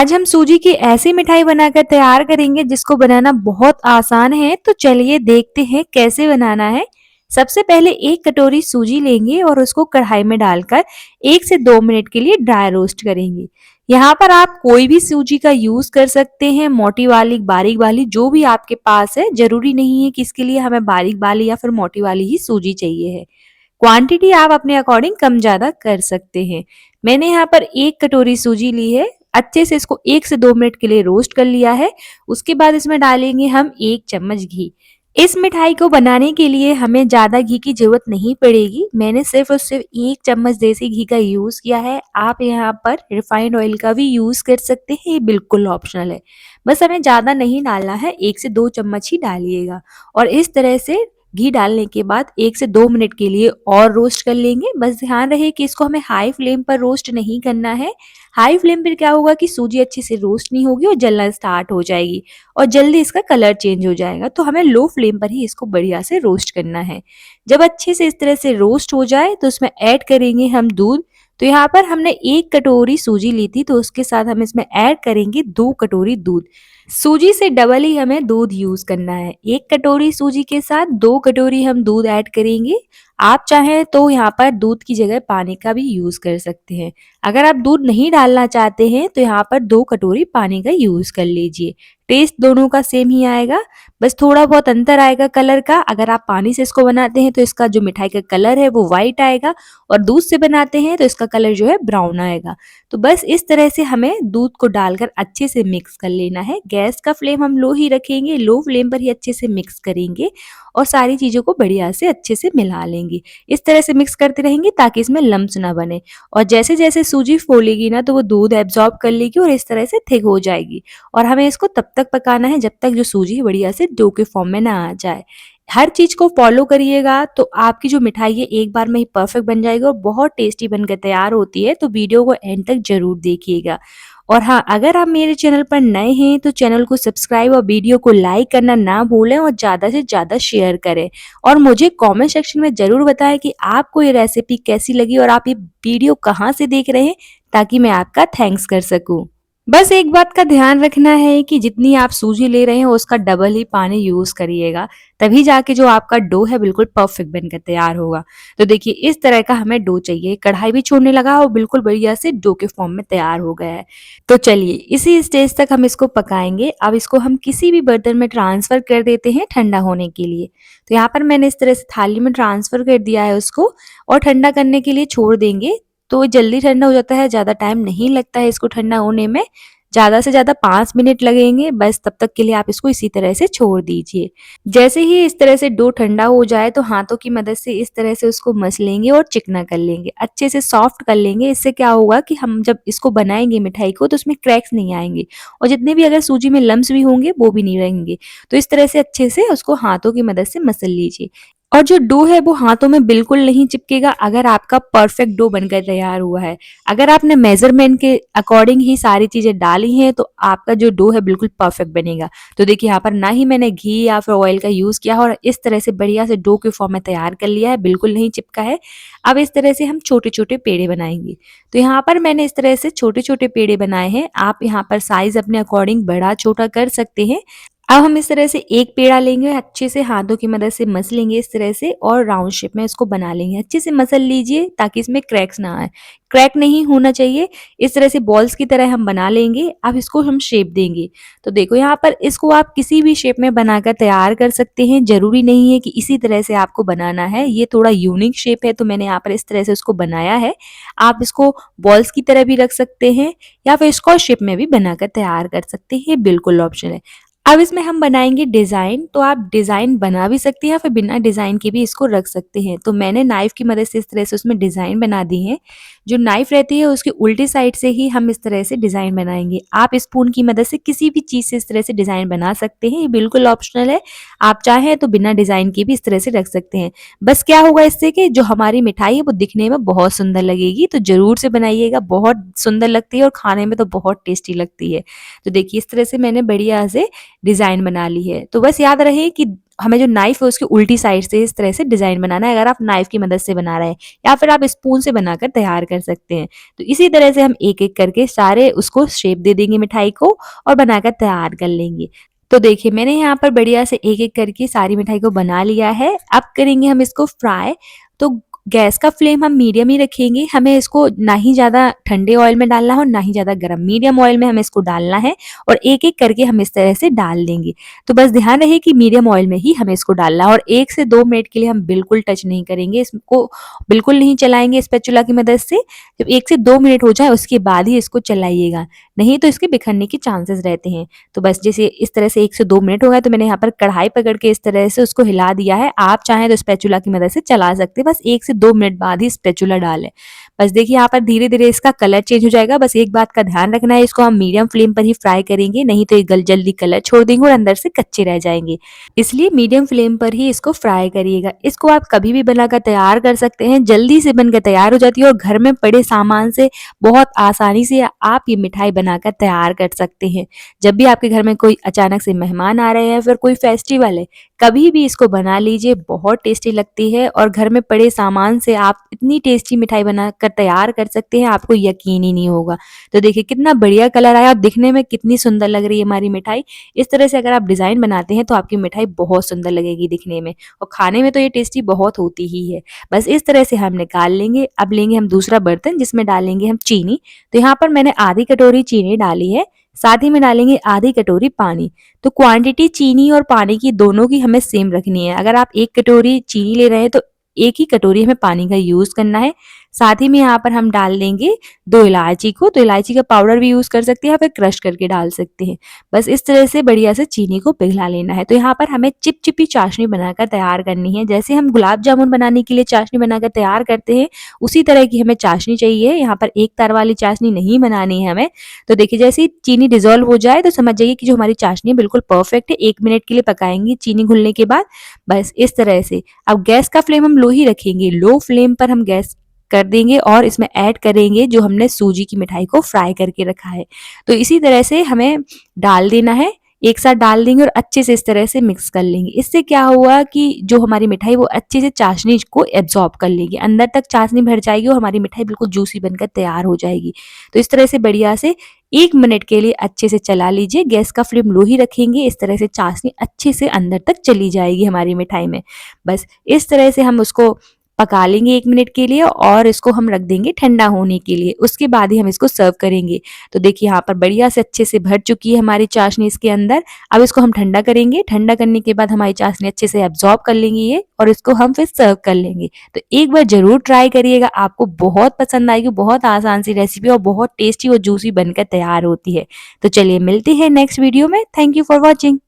आज हम सूजी की ऐसी मिठाई बनाकर तैयार करेंगे जिसको बनाना बहुत आसान है। तो चलिए देखते हैं कैसे बनाना है। सबसे पहले एक कटोरी सूजी लेंगे और उसको कढ़ाई में डालकर 1 से 2 मिनट के लिए ड्राई रोस्ट करेंगे। यहाँ पर आप कोई भी सूजी का यूज कर सकते हैं, मोटी वाली, बारीक वाली, जो भी आपके पास है। जरूरी नहीं है कि इसके लिए हमें बारीक वाली या फिर मोटी वाली ही सूजी चाहिए है। क्वांटिटी आप अपने अकॉर्डिंग कम ज्यादा कर सकते हैं। मैंने यहाँ पर 1 कटोरी सूजी ली है। अच्छे से इसको 1 से 2 मिनट के लिए रोस्ट कर लिया है। उसके बाद इसमें डालेंगे हम 1 चम्मच घी। इस मिठाई को बनाने के लिए हमें ज्यादा घी की जरूरत नहीं पड़ेगी। मैंने सिर्फ और सिर्फ 1 चम्मच देसी घी का यूज किया है। आप यहाँ पर रिफाइंड ऑयल का भी यूज कर सकते हैं, ये बिल्कुल ऑप्शनल है। बस हमें ज्यादा नहीं डालना है, 1 से 2 चम्मच ही डालिएगा। और इस तरह से घी डालने के बाद 1 से 2 मिनट के लिए और रोस्ट कर लेंगे। बस ध्यान रहे कि इसको हमें हाई फ्लेम पर रोस्ट नहीं करना है। हाई फ्लेम पर क्या होगा कि सूजी अच्छे से रोस्ट नहीं होगी और जलना स्टार्ट हो जाएगी और जल्दी इसका कलर चेंज हो जाएगा। तो हमें लो फ्लेम पर ही इसको बढ़िया से रोस्ट करना है। जब अच्छे से इस तरह से रोस्ट हो जाए तो उसमें ऐड करेंगे हम दूध। तो यहाँ पर हमने 1 कटोरी सूजी ली थी, तो उसके साथ हम इसमें ऐड करेंगे 2 कटोरी दूध। सूजी से डबल ही हमें दूध यूज करना है। 1 कटोरी सूजी के साथ 2 कटोरी हम दूध ऐड करेंगे। आप चाहें तो यहाँ पर दूध की जगह पानी का भी यूज कर सकते हैं। अगर आप दूध नहीं डालना चाहते हैं तो यहाँ पर 2 कटोरी पानी का यूज कर लीजिए। टेस्ट दोनों का सेम ही आएगा, बस थोड़ा बहुत अंतर आएगा कलर का। अगर आप पानी से इसको बनाते हैं तो इसका जो मिठाई का कलर है वो व्हाइट आएगा, और दूध से बनाते हैं तो इसका कलर जो है ब्राउन आएगा। तो बस इस तरह से हमें दूध को डालकर अच्छे से मिक्स कर लेना है। गैस का फ्लेम हम लो ही रखेंगे, लो फ्लेम पर ही अच्छे से मिक्स करेंगे और सारी चीजों को बढ़िया से अच्छे से मिला लेंगे। इस तरह से मिक्स करते रहेंगे ताकि इसमें लम्स ना बने। और जैसे जैसे सूजी फूलेगी ना तो वो दूध एब्जॉर्ब कर लेगी और इस तरह से थिक हो जाएगी। और हमें इसको तब तक पकाना है जब तक जो सूजी बढ़िया से डो के फॉर्म में ना आ जाए। हर चीज को फॉलो करिएगा तो आपकी जो मिठाई है एक बार में ही परफेक्ट बन जाएगी और बहुत टेस्टी बनकर तैयार होती है। तो वीडियो को एंड तक जरूर देखिएगा। और हाँ, अगर आप मेरे चैनल पर नए हैं तो चैनल को सब्सक्राइब और वीडियो को लाइक करना ना भूलें और ज़्यादा से ज़्यादा शेयर करें। और मुझे कमेंट सेक्शन में ज़रूर बताएं कि आपको ये रेसिपी कैसी लगी और आप ये वीडियो कहाँ से देख रहे हैं, ताकि मैं आपका थैंक्स कर सकूं। बस एक बात का ध्यान रखना है कि जितनी आप सूजी ले रहे हैं उसका डबल ही पानी यूज करिएगा, तभी जाके जो आपका डो है बिल्कुल परफेक्ट बनकर तैयार होगा। तो देखिए इस तरह का हमें डो चाहिए। कढ़ाई भी छोड़ने लगा और बिल्कुल बढ़िया से डो के फॉर्म में तैयार हो गया है। तो चलिए इसी स्टेज तक हम इसको पकाएंगे। अब इसको हम किसी भी बर्तन में ट्रांसफर कर देते हैं ठंडा होने के लिए। तो यहाँ पर मैंने इस तरह से थाली में ट्रांसफर कर दिया है उसको, और ठंडा करने के लिए छोड़ देंगे। तो जल्दी ठंडा हो जाता है, ज़्यादा टाइम नहीं लगता है इसको ठंडा होने में। ज़्यादा से ज़्यादा 5 मिनट लगेंगे, बस तब तक के लिए आप इसको इसी तरह से छोड़ दीजिए। जैसे ही इस तरह से डो ठंडा हो जाए तो हाथों की मदद से इस तरह से उसको मस लेंगे और चिकना कर लेंगे, अच्छे से सॉफ्ट कर लेंगे। इससे क्या होगा कि हम जब इसको बनाएंगे मिठाई को तो उसमें क्रैक्स नहीं आएंगे, और जितने भी अगर सूजी में लम्स भी होंगे वो भी नहीं रहेंगे। तो इस तरह से अच्छे से उसको हाथों की मदद से मसल लीजिए। और जो डो है वो हाथों में बिल्कुल नहीं चिपकेगा अगर आपका परफेक्ट डो बनकर तैयार हुआ है। अगर आपने मेजरमेंट के अकॉर्डिंग ही सारी चीजें डाली हैं तो आपका जो डो है बिल्कुल परफेक्ट बनेगा। तो देखिए यहाँ पर ना ही मैंने घी या फिर ऑयल का यूज किया और इस तरह से बढ़िया से डो के फॉर्म में तैयार कर लिया है, बिल्कुल नहीं चिपका है। अब इस तरह से हम छोटे छोटे पेड़े बनाएंगे। तो यहाँ पर मैंने इस तरह से छोटे छोटे पेड़े बनाए हैं। आप यहाँ पर साइज अपने अकॉर्डिंग बड़ा छोटा कर सकते हैं। अब हम इस तरह से एक पेड़ा लेंगे, अच्छे से हाथों की मदद से मस लेंगे इस तरह से, और राउंड शेप में इसको बना लेंगे। अच्छे से मसल लीजिए ताकि इसमें क्रैक्स ना आए, क्रैक नहीं होना चाहिए। इस तरह से बॉल्स की तरह हम बना लेंगे। अब इसको हम शेप देंगे। तो देखो यहाँ पर इसको आप किसी भी शेप में बनाकर तैयार कर सकते हैं। जरूरी नहीं है कि इसी तरह से आपको बनाना है, ये थोड़ा यूनिक शेप है तो मैंने यहाँ पर इस तरह से उसको बनाया है। आप इसको बॉल्स की तरह भी रख सकते हैं या फिर स्क्वायर शेप में भी बनाकर तैयार कर सकते हैं, बिल्कुल ऑप्शन है। अब इसमें हम बनाएंगे डिजाइन। तो आप डिजाइन बना भी सकते हैं या फिर बिना डिजाइन के भी इसको रख सकते हैं। तो मैंने नाइफ की मदद से इस तरह से उसमें डिजाइन बना दी है। जो नाइफ रहती है उसकी उल्टी साइड से ही हम इस तरह से डिजाइन बनाएंगे। आप स्पून की मदद से किसी भी चीज से इस तरह से डिजाइन बना सकते हैं, ये बिल्कुल ऑप्शनल है। आप चाहें तो बिना डिजाइन के भी इस तरह से रख सकते हैं। बस क्या होगा इससे कि जो हमारी मिठाई है वो दिखने में बहुत सुंदर लगेगी। तो जरूर से बनाइएगा, बहुत सुंदर लगती है और खाने में तो बहुत टेस्टी लगती है। तो देखिए इस तरह से मैंने बढ़िया से डिजाइन बना ली है। तो बस याद रहे कि हमें जो नाइफ है उसकी उल्टी साइड से इस तरह से डिजाइन बनाना है, अगर आप नाइफ की मदद से बना रहे हैं, या फिर आप स्पून से बनाकर तैयार कर सकते हैं। तो इसी तरह से हम एक एक करके सारे उसको शेप दे देंगे मिठाई को और बनाकर तैयार कर लेंगे। तो देखिए मैंने यहाँ पर बढ़िया से एक एक करके सारी मिठाई को बना लिया है। अब करेंगे हम इसको फ्राई। तो गैस का फ्लेम हम मीडियम ही रखेंगे, हमें इसको ना ही ज़्यादा ठंडे ऑयल में डालना हो ना ही ज़्यादा गर्म, मीडियम ऑयल में हमें इसको डालना है और एक एक करके हम इस तरह से डाल देंगे। तो बस ध्यान रहे कि मीडियम ऑयल में ही हमें इसको डालना है और 1 से 2 मिनट के लिए हम बिल्कुल टच नहीं करेंगे, इसको बिल्कुल नहीं चलाएंगे स्पैचुला की मदद से। जब 1 से 2 मिनट हो जाए उसके बाद ही इसको चलाइएगा, नहीं तो इसके बिखरने के चांसेस रहते हैं। तो बस जैसे इस तरह से 1 से 2 मिनट हो गए तो मैंने यहाँ पर कढ़ाई पकड़ के इस तरह से उसको हिला दिया है। आप चाहें तो स्पैचुला की मदद से चला सकते हैं, बस 1 से 2 मिनट बाद ही स्पैचुला डालें। बस देखिए यहाँ पर धीरे-धीरे इसका कलर चेंज हो जाएगा। बस एक बात का ध्यान रखना है, इसको हम मीडियम फ्लेम पर ही फ्राई करेंगे, नहीं तो ये जल्दी कलर छोड़ देंगे और अंदर से कच्चे रह जाएंगे। इसलिए मीडियम फ्लेम पर ही इसको फ्राई करिएगा। इसको आप कभी भी बनाकर तैयार कर सकते हैं, जल्दी से बनकर तैयार हो जाती है और घर में पड़े सामान से बहुत आसानी से आप ये मिठाई बनाकर तैयार कर सकते हैं। जब भी आपके घर में कोई अचानक से मेहमान आ रहे हैं, फिर कोई फेस्टिवल है, कभी भी इसको बना लीजिए, बहुत टेस्टी लगती है और घर में पड़े सामान से आप इतनी टेस्टी मिठाई बनाकर तैयार कर सकते हैं, आपको यकीन ही नहीं होगा। तो देखिए कितना बढ़िया कलर आया और दिखने में कितनी सुंदर लग रही है हमारी मिठाई। इस तरह से अगर आप डिज़ाइन बनाते हैं तो आपकी मिठाई बहुत सुंदर लगेगी दिखने में और खाने में तो ये टेस्टी बहुत होती ही है। बस इस तरह से हम निकाल लेंगे। अब लेंगे हम दूसरा बर्तन जिसमें डालेंगे हम चीनी। तो यहाँ पर मैंने आधी कटोरी चीनी डाली है, साथ ही में डालेंगे आधी कटोरी पानी। तो क्वांटिटी चीनी और पानी की दोनों की हमें सेम रखनी है। अगर आप 1 कटोरी चीनी ले रहे हैं तो 1 ही कटोरी हमें पानी का यूज़ करना है। साथ ही में यहाँ पर हम डाल देंगे 2 इलायची को, तो इलायची का पाउडर भी यूज़ कर सकते हैं या फिर क्रश करके डाल सकते हैं। बस इस तरह से बढ़िया से चीनी को पिघला लेना है। तो यहाँ पर हमें चिपचिपी चाशनी बनाकर तैयार करनी है। जैसे हम गुलाब जामुन बनाने के लिए चाशनी बनाकर तैयार करते हैं, उसी तरह की हमें चाशनी चाहिए। यहाँ पर एक तार वाली चाशनी नहीं बनानी है हमें। तो देखिए जैसे ही चीनी डिज़ोल्व हो जाए तो समझ जाइए कि जो हमारी चाशनी है बिल्कुल परफेक्ट है। 1 मिनट के लिए पकाएंगे चीनी घुलने के बाद, बस इस तरह से। अब गैस का फ्लेम हम लो ही रखेंगे, लो फ्लेम पर हम गैस कर देंगे और इसमें ऐड करेंगे जो हमने सूजी की मिठाई को फ्राई करके रखा है। तो इसी तरह से हमें डाल देना है, एक साथ डाल देंगे और अच्छे से इस तरह से मिक्स कर लेंगे। इससे क्या हुआ कि जो हमारी मिठाई वो अच्छे से चाशनी को एब्जॉर्ब कर लेगी, अंदर तक चाशनी भर जाएगी और हमारी मिठाई बिल्कुल जूसी बनकर तैयार हो जाएगी। तो इस तरह से बढ़िया से 1 मिनट के लिए अच्छे से चला लीजिए। गैस का फ्लेम लो ही रखेंगे, इस तरह से चाशनी अच्छे से अंदर तक चली जाएगी हमारी मिठाई में। बस इस तरह से हम उसको पका लेंगे 1 मिनट के लिए और इसको हम रख देंगे ठंडा होने के लिए। उसके बाद ही हम इसको सर्व करेंगे। तो देखिए यहाँ पर बढ़िया से अच्छे से भर चुकी है हमारी चाशनी इसके अंदर। अब इसको हम ठंडा करेंगे। ठंडा करने के बाद हमारी चाशनी अच्छे से एब्जॉर्ब कर लेंगी ये और इसको हम फिर सर्व कर लेंगे। तो एक बार ज़रूर ट्राई करिएगा, आपको बहुत पसंद आएगी। बहुत आसान सी रेसिपी और बहुत टेस्टी और जूसी बनकर तैयार होती है। तो चलिए मिलते हैं नेक्स्ट वीडियो में। Thank you for watching.